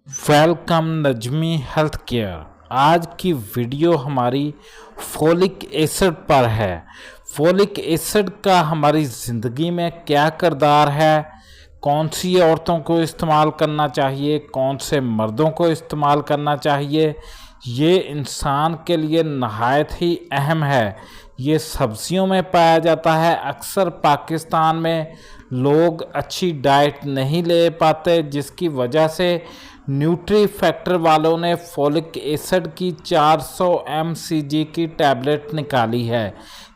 Welcome Najmi health care. आज की video हमारी फोलिक एसिड पर है। फोलिक एसिड का हमारी ज़िंदगी में क्या किरदार है, कौन सी औरतों को इस्तेमाल करना चाहिए, कौन से मर्दों को इस्तेमाल करना चाहिए, ये इंसान के लिए नहायत ही अहम है। ये सब्जियों में पाया जाता है। अक्सर पाकिस्तान में लोग अच्छी डाइट नहीं ले पाते, जिसकी वजह से न्यूट्री फैक्टर वालों ने फोलिक एसिड की 400 mcg की टैबलेट निकाली है।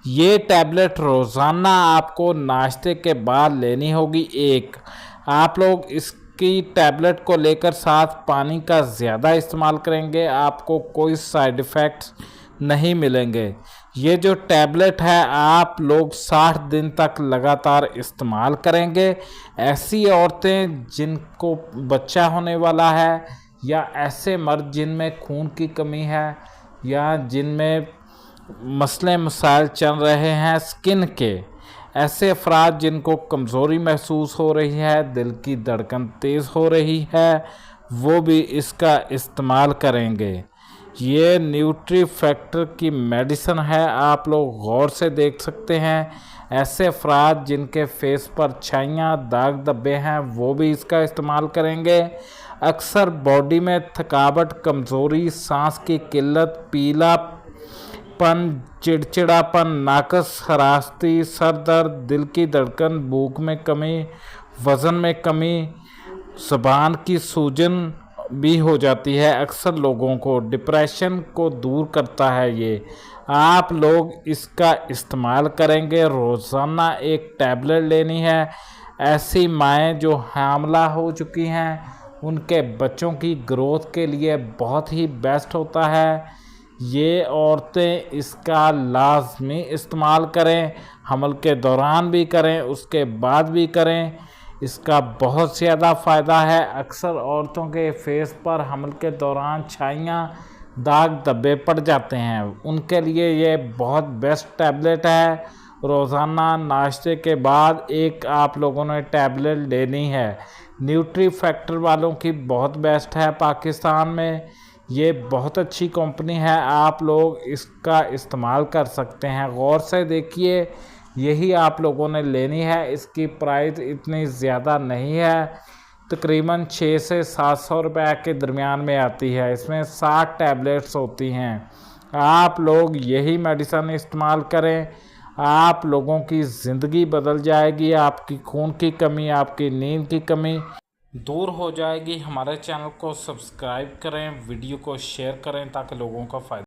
ये टैबलेट रोज़ाना आपको नाश्ते के बाद लेनी होगी। आप लोग इसकी टैबलेट को लेकर साथ पानी का ज़्यादा इस्तेमाल करेंगे, आपको कोई साइड इफ़ेक्ट्स नहीं मिलेंगे। ये जो टैबलेट है आप लोग 60 दिन तक लगातार इस्तेमाल करेंगे। ऐसी औरतें जिनको बच्चा होने वाला है, या ऐसे मर्द जिनमें खून की कमी है, या जिनमें मसले मसाइल चल रहे हैं स्किन के, ऐसे अफराद जिनको कमज़ोरी महसूस हो रही है, दिल की धड़कन तेज़ हो रही है, वो भी इसका इस्तेमाल करेंगे। ये न्यूट्री फैक्टर की मेडिसिन है, आप लोग गौर से देख सकते हैं। ऐसे अफराद जिनके फेस पर छाइयाँ दाग धब्बे हैं, वो भी इसका इस्तेमाल करेंगे। अक्सर बॉडी में थकावट, कमज़ोरी, सांस की किल्लत, पीलापन, चिड़चिड़ापन, नाकस, हरासती, सर दर्द, दिल की धड़कन, भूख में कमी, वज़न में कमी, ज़ुबान की सूजन भी हो जाती है। अक्सर लोगों को डिप्रेशन को दूर करता है। ये आप लोग इसका इस्तेमाल करेंगे। रोज़ाना एक टैबलेट लेनी है। ऐसी माएँ जो हामला हो चुकी हैं, उनके बच्चों की ग्रोथ के लिए बहुत ही बेस्ट होता है। ये औरतें इसका लाजमी इस्तेमाल करें, हमल के दौरान भी करें, उसके बाद भी करें। इसका बहुत ज़्यादा फ़ायदा है। अक्सर औरतों के फेस पर हमल के दौरान छाइयाँ दाग धब्बे पड़ जाते हैं, उनके लिए ये बहुत बेस्ट टैबलेट है। रोज़ाना नाश्ते के बाद एक आप लोगों ने टैबलेट लेनी है। न्यूट्री फैक्टर वालों की बहुत बेस्ट है। पाकिस्तान में ये बहुत अच्छी कंपनी है, आप लोग इसका इस्तेमाल कर सकते हैं। गौर से देखिए, यही आप लोगों ने लेनी है। इसकी प्राइस इतनी ज़्यादा नहीं है, तकरीबन 600 से 700 रुपये के दरमियान में आती है। इसमें 60 टैबलेट्स होती हैं। आप लोग यही मेडिसिन इस्तेमाल करें, आप लोगों की ज़िंदगी बदल जाएगी। आपकी खून की कमी, आपकी नींद की कमी दूर हो जाएगी। हमारे चैनल को सब्सक्राइब करें, वीडियो को शेयर करें ताकि लोगों का फ़ायदा